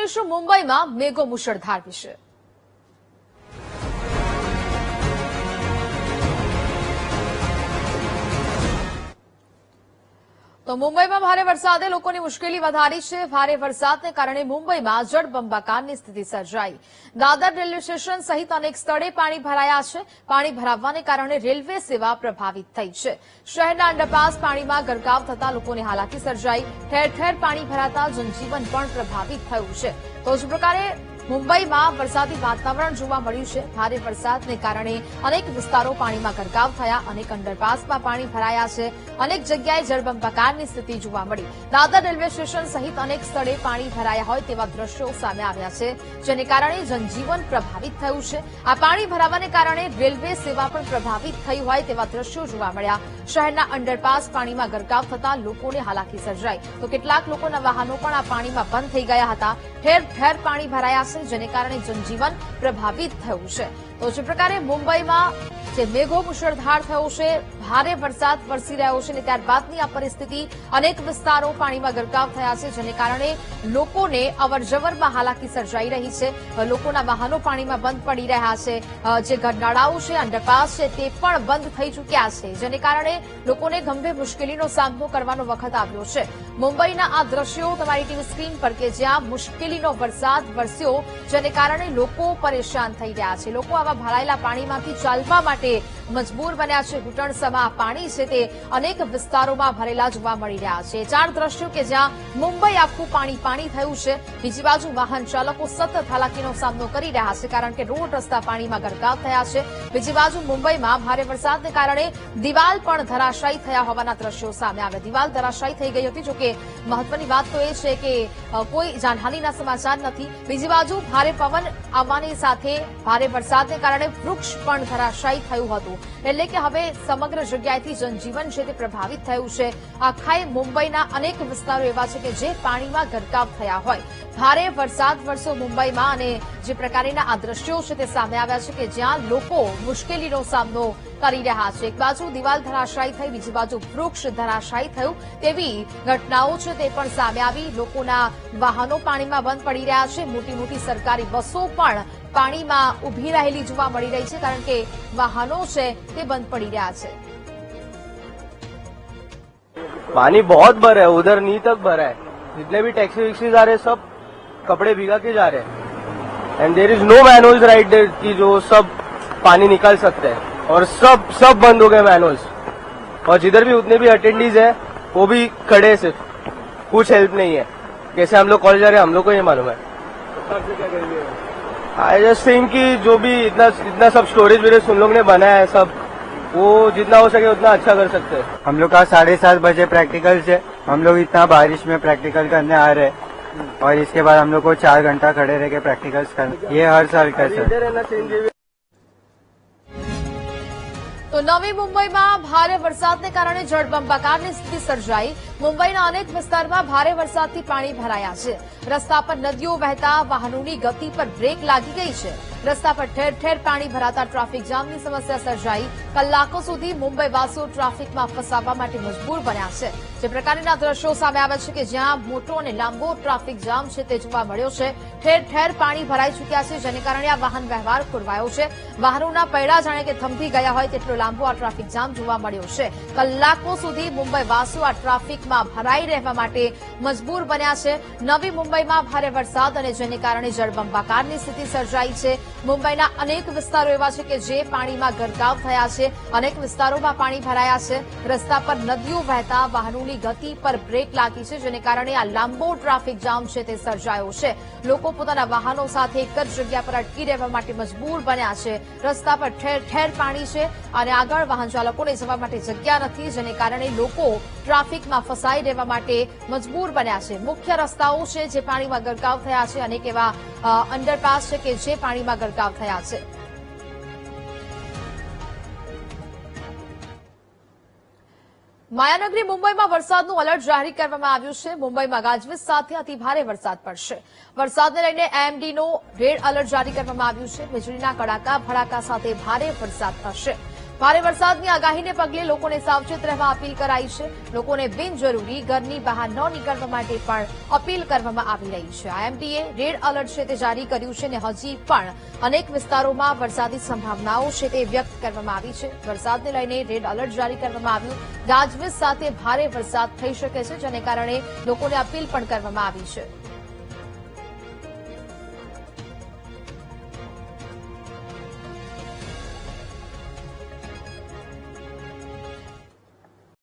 જાણીશું મુંબઈમાં મેઘો મુશળધાર વિશે। તો મુંબઈમાં ભારે વરસાદે લોકોની મુશ્કેલી વધારી છે। ભારે વરસાદને કારણે મુંબઈમાં જળબંબાકારની સ્થિતિ સર્જાઈ। દાદર રેલવે સ્ટેશન સહિત અનેક સ્થળે પાણી ભરાયા છે। પાણી ભરાવાને કારણે રેલવે સેવા પ્રભાવિત થઈ છે। શહેરના અંડરપાસ પાણીમાં ગરકાવ થતા લોકોને હાલાકી સર્જાઈ। ઠેર ઠેર પાણી ભરાતા જનજીવન પણ પ્રભાવિત થયું છે। તો જ પ્રકારે મુંબઈમાં વરસાદી વાતાવરણ જોવા મળ્યું છે। ભારે વરસાદને કારણે અનેક વિસ્તારો પાણીમાં ગરકાવ થયા। અનેક અંડરપાસમાં પાણી ભરાયા છે। અનેક જગ્યાએ જળબંબાકારની સ્થિતિ જોવા મળી। દાદર રેલવે સ્ટેશન સહિત અનેક સ્થળે પાણી ભરાયા હોય તેવા દ્રશ્યો સામે આવ્યા છે, જેને કારણે જનજીવન પ્રભાવિત થયું છે। આ પાણી ભરાવાને કારણે રેલવે સેવા પણ પ્રભાવિત થઈ હોય તેવા દ્રશ્યો જોવા મળ્યા। શહેરના અંડરપાસ પાણીમાં ગરકાવ થતા લોકોને હાલાકી સર્જાઈ। તો કેટલાક લોકોના વાહનો પણ આ પાણીમાં બંધ થઈ ગયા હતા। ઠેર ઠેર પાણી ભરાયા છે, જેને કારણે જનજીવન પ્રભાવિત થયું છે। તો જે પ્રકારે મુંબઈમાં જે મેઘો મુશળધાર થયો છે, ભારે વરસાદ વરસી રહ્યો છે અને ત્યારબાદની આ પરિસ્થિતિ અનેક વિસ્તારો પાણીમાં ગરકાવ થયા છે, જેને કારણે લોકોને અવરજવરમાં હાલાકી સર્જાઈ રહી છે। લોકોના વાહનો પાણીમાં બંધ પડી રહ્યા છે। જે ગરનાળાઓ છે, અંડરપાસ છે, તે પણ બંધ થઈ ચૂક્યા છે, જેને કારણે લોકોને ગંભીર મુશ્કેલીનો સામનો કરવાનો વખત આવ્યો છે। મુંબઈના આ દ્રશ્યો તમારી ટીવી સ્ક્રીન પર કે જ્યાં મુશ્કેલીનો વરસાદ વરસ્યો, જેને કારણે લોકો પરેશાન થઈ રહ્યા છે। લોકો આવા ભરાયેલા પાણીમાંથી ચાલવા માટે મજબૂર બન્યા છે। ઘૂંટણસમા પાણી છે તે અનેક વિસ્તારોમાં ભરેલા જોવા મળી રહ્યા છે। ચાર દ્રશ્યો કે જ્યાં મુંબઈ આખું પાણી પાણી થયું છે। બીજી બાજુ વાહન ચાલકો સતત હાલાકીનો સામનો કરી રહ્યા છે, કારણ કે રોડ રસ્તા પાણીમાં ગરકાવ થયા છે। બીજી બાજુ મુંબઈમાં ભારે વરસાદને કારણે દિવાલ પણ ધરાશાયી થયા હોવાના દ્રશ્યો સામે આવ્યા। દિવાલ ધરાશાયી થઈ ગઈ હતી। જોકે મહત્વની વાત તો એ છે કે કોઈ જાનહાનિના સમાચાર નથી। બીજી બાજુ ભારે પવન આવવાની સાથે ભારે વરસાદને કારણે વૃક્ષ પણ ધરાશાયી થયું હતું। એટલે કે હવે સમગ્ર જગ્યાએથી જનજીવન છે તે પ્રભાવિત થયું છે। આખા મુંબઈના અનેક વિસ્તારો એવા છે કે જે પાણીમાં ગરકાવ થયા હોય। ભારે વરસાદ વરસ્યો મુંબઈમાં અને જે પ્રકારના આ દ્રશ્યો છે તે સામે આવ્યા છે કે જ્યાં લોકો મુશ્કેલીનો સામનો કરી રહ્યા છે। એક બાજુ દિવાલ ધરાશાયી થઈ, બીજી બાજુ વૃક્ષ ધરાશાયી થયું તેવી ઘટનાઓ છે તે પણ સામે આવી। લોકોના વાહનો પાણીમાં બંધ પડી રહ્યા છે। મોટી મોટી સરકારી બસો પણ પાણીમાં ઉભી રહેલી જોવા મળી રહી છે, કારણ કે વાહનો છે તે બંધ પડી રહ્યા છે। पानी बहुत भरा है, उधर नी तक भरा है। जितने भी टैक्सी वैक्सीज आ रहे हैं सब कपड़े भिगा के जा रहे हैं। And there is no manuals right there की जो सब पानी निकाल सकते हैं, और सब बंद हो गए मैनुअल्स। और जिधर भी उतने भी अटेंडीज है वो भी खड़े हैं, सिर्फ कुछ हेल्प नहीं है। कैसे हम लोग कॉलेज जा रहे हैं हम लोग को ये मालूम है। आई जस्ट थिंक कि जो भी इतना सब स्टोरेज वेरेज उन लोग ने बनाया है, सब वो जितना हो सके उतना अच्छा कर सकते हैं। हम लोग का 7:30 बजे प्रैक्टिकल से हम लोग इतना बारिश में प्रैक्टिकल करने आ रहे हैं, और इसके बाद हम लोग को 4 घंटा खड़े रह के प्रैक्टिकल्स करना, ये हर साल का है। તો નવી મુંબઈમાં ભારે વરસાદને કારણે જળબંબાકારની સ્થિતિ સર્જાઈ। મુંબઈના અનેક વિસ્તારમાં ભારે વરસાદથી પાણી ભરાયા છે। રસ્તા પર નદીઓ વહેતા વાહનોની ગતિ પર બ્રેક લાગી ગઈ છે। રસ્તા પર ઠેર ઠેર પાણી ભરાતા ટ્રાફિક જામની સમસ્યા સર્જાઈ। કલાકો સુધી મુંબઈવાસીઓ ટ્રાફિકમાં ફસાવા માટે મજબૂર બન્યા છે। જે પ્રકારના દ્રશ્યો સામે આવ્યા છે કે જ્યાં મોટો અને લાંબો ટ્રાફિક જામ છે તે જોવા મળ્યો છે। ઠેર ઠેર પાણી ભરાઈ ચૂક્યા છે, જેને કારણે આ વાહન વ્યવહાર ખોરવાયો છે। વાહનોના પૈડા જાણે કે થંભી ગયા હોય તેટલો લાંબો આ ટ્રાફિક જામ જોવા મળ્યો છે। કલાકો સુધી મુંબઈવાસીઓ આ ટ્રાફિકમાં ભરાઈ રહેવા માટે મજબૂર બન્યા છે। નવી મુંબઈમાં ભારે વરસાદ અને જેને કારણે જળબંબાકારની સ્થિતિ સર્જાઈ છે। મુંબઈના અનેક વિસ્તારો એવા છે કે જે પાણીમાં ગરકાવ થયા છે। અનેક વિસ્તારોમાં પાણી ભરાયા છે। રસ્તા પર નદીઓ વહેતા વાહનોની ગતિ પર બ્રેક લાગી છે, જેને કારણે આ લાંબો ટ્રાફિક જામ છે તે સર્જાયો છે। લોકો પોતાના વાહનો સાથે એક જ જગ્યા પર અટકી રહેવા માટે મજબૂર બન્યા છે। રસ્તા પર ઠેર ઠેર પાણી છે અને આગળ વાહન ચાલકોને જવા માટે જગ્યા નથી, જેને કારણે લોકો ટ્રાફિકમાં ફસાઈ રહેવા માટે મજબૂર બન્યા છે। મુખ્ય રસ્તાઓ છે જે પાણીમાં ગરકાવ થયા છે। અનેક એવા અંડરપાસ છે કે જે પાણીમાં ગરકાવ થયા છે। માયાનગરી મુંબઈમાં વરસાદનું એલર્ટ જાહેર કરવામાં આવ્યું છે। મુંબઈમાં ગાજવીજ સાથે અતિભારે વરસાદ પડશે। વરસાદને લઈને એમડીનો રેડ એલર્ટ જારી કરવામાં આવ્યું છે। વીજળીના કડાકા ભડાકા સાથે ભારે વરસાદ થશે। ભારે વરસાદની આગાહીને પગલે લોકોને સાવચેત રહેવા અપીલ કરાઈ છે. લોકોને બિનજરૂરી ઘરની બહાર ન નીકળવા માટે પણ અપીલ કરવામાં આવી રહી છે. આઈએમડીએ રેડ એલર્ટ છે તે જારી કર્યું છે અને હજી પણ અનેક વિસ્તારોમાં વરસાદી સંભાવનાઓ છે તે વ્યક્ત કરવામાં આવી છે. વરસાદને લઈને રેડ એલર્ટ જારી કરવામાં આવ્યું. ગાજવીજ સાથે ભારે વરસાદ થઈ શકે છે, જેને કારણે લોકોને અપીલ પણ કરવામાં આવી છે.